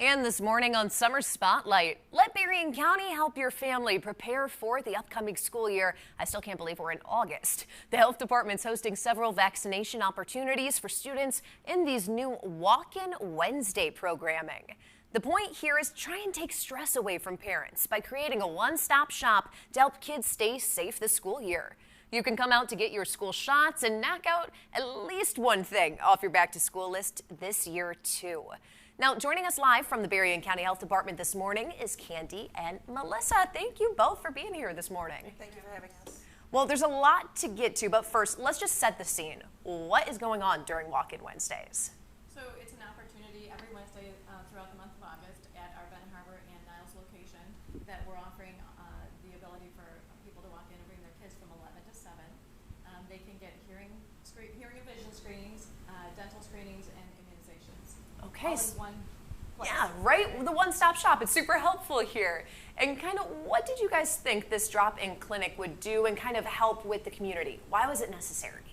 And this morning on Summer Spotlight, let Berrien County help your family prepare for the upcoming school year. I still can't believe we're in August. The health department's hosting several vaccination opportunities for students in these new Walk-In Wednesday programming. The point here is try and take stress away from parents by creating a one-stop shop to help kids stay safe this school year. You can come out to get your school shots and knock out at least one thing off your back-to-school list this year, too. Now, joining us live from the Berrien County Health Department this morning is Candy and Melissa. Thank you both for being here this morning. Thank you for having us. Well, there's a lot to get to, but first, let's just set the scene. What is going on during Walk-In Wednesdays? So it's an opportunity every Wednesday throughout the month of August at our Ben Harbor and Niles location that we're offering the ability for people to walk in and bring their kids from 11 to 7. They can get hearing and vision screenings, dental screenings, and immunizations. Okay. All in one place. Yeah, right? The one-stop shop. It's super helpful here. And kind of what did you guys think this drop-in clinic would do and kind of help with the community? Why was it necessary?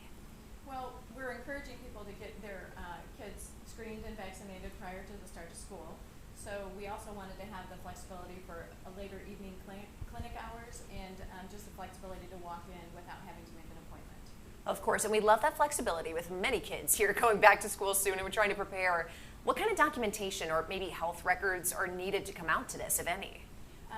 Well, we're encouraging people to get their kids screened and vaccinated prior to the start of school. So we also wanted to have the flexibility for a later evening clinic hours and just the flexibility to walk in without having to make an appointment. Of course, and we love that flexibility with many kids here going back to school soon, and we're trying to prepare. What kind of documentation or maybe health records are needed to come out to this, if any?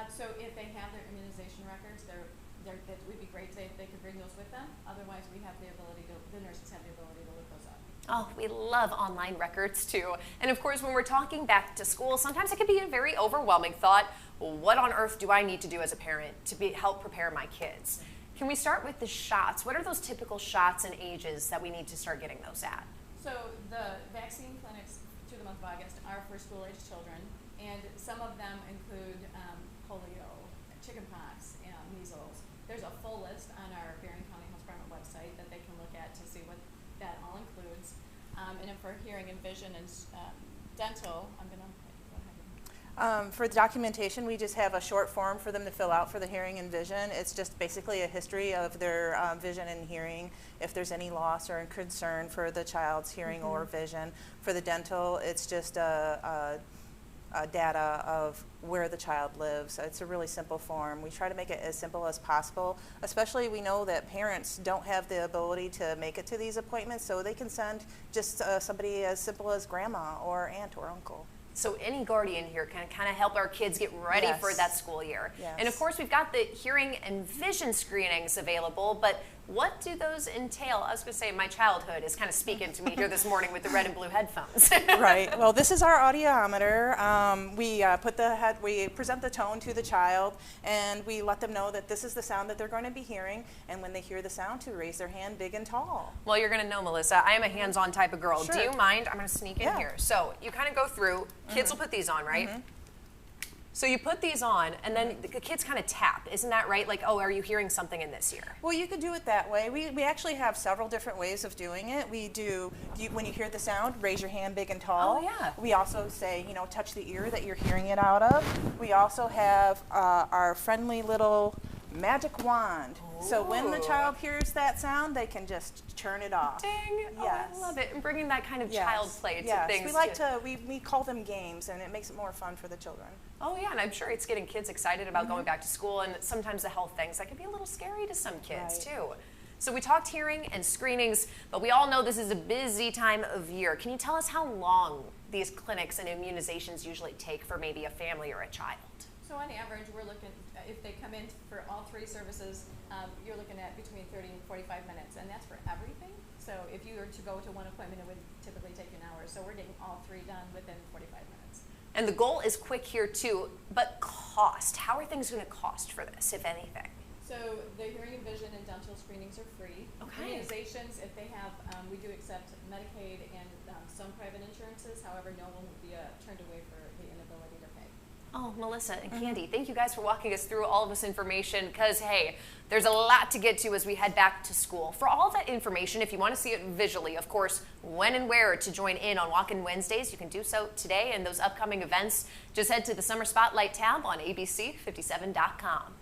So if they have their immunization records, it would be great if they could bring those with them. Otherwise, we have the ability the nurses have the ability to look those up. Oh, we love online records too. And of course, when we're talking back to school, sometimes it can be a very overwhelming thought. Well, what on earth do I need to do as a parent to help prepare my kids? Can we start with the shots? What are those typical shots and ages that we need to start getting those at? So the vaccine clinics through the month of August are for school-age children, and some of them include polio, chickenpox, measles. There's a full list on our Berrien County Health Department website that they can look at to see what that all includes. And then for hearing and vision and dental, I'm going to go ahead. For the documentation, we just have a short form for them to fill out for the hearing and vision. It's just basically a history of their vision and hearing, if there's any loss or concern for the child's hearing or vision. For the dental, it's just data of where the child lives. It's a really simple form. We try to make it as simple as possible, especially we know that parents don't have the ability to make it to these appointments, so they can send just somebody as simple as grandma or aunt or uncle. So any guardian here can kind of help our kids get ready for that school year. Yes. And of course, we've got the hearing and vision screenings available, but what do those entail? I was going to say my childhood is kind of speaking to me here this morning with the red and blue headphones. Right. Well, this is our audiometer. We present the tone to the child, and we let them know that this is the sound that they're going to be hearing, and when they hear the sound, to raise their hand big and tall. Well, you're going to know, Melissa, I am a hands-on type of girl. Sure. Do you mind? I'm going to sneak in here. So you kind of go through. Kids will put these on, right? So you put these on, and then the kids kind of tap. Isn't that right? Like, oh, are you hearing something in this here? Well, you could do it that way. We actually have several different ways of doing it. We do, when you hear the sound, raise your hand big and tall. Oh, yeah. We also say, touch the ear that you're hearing it out of. We also have our friendly little magic wand. Ooh. So when the child hears that sound, they can just turn it off. Ding! Yes. Oh, I love it. And bringing that kind of child play to things. We like we call them games, and it makes it more fun for the children. Oh yeah, and I'm sure it's getting kids excited about going back to school, and sometimes the health things that can be a little scary to some kids too. So we talked hearing and screenings, but we all know this is a busy time of year. Can you tell us how long these clinics and immunizations usually take for maybe a family or a child? So on average, we're looking, if they come in for all three services, you're looking at between 30 and 45 minutes, and that's for everything. So if you were to go to one appointment, it would typically take you an hour. So we're getting all three done within 45 minutes. And the goal is quick here too, but cost. How are things going to cost for this, if anything? So the hearing and vision and dental screenings are free. Okay. Immunizations, if they have, we do accept Medicaid and some private insurances. However, no one will be turned away for the inability to pay. Oh, Melissa and Candy, thank you guys for walking us through all of this information because, hey, there's a lot to get to as we head back to school. For all that information, if you want to see it visually, of course, when and where to join in on Walk-In Wednesdays, you can do so today and those upcoming events. Just head to the Summer Spotlight tab on abc57.com.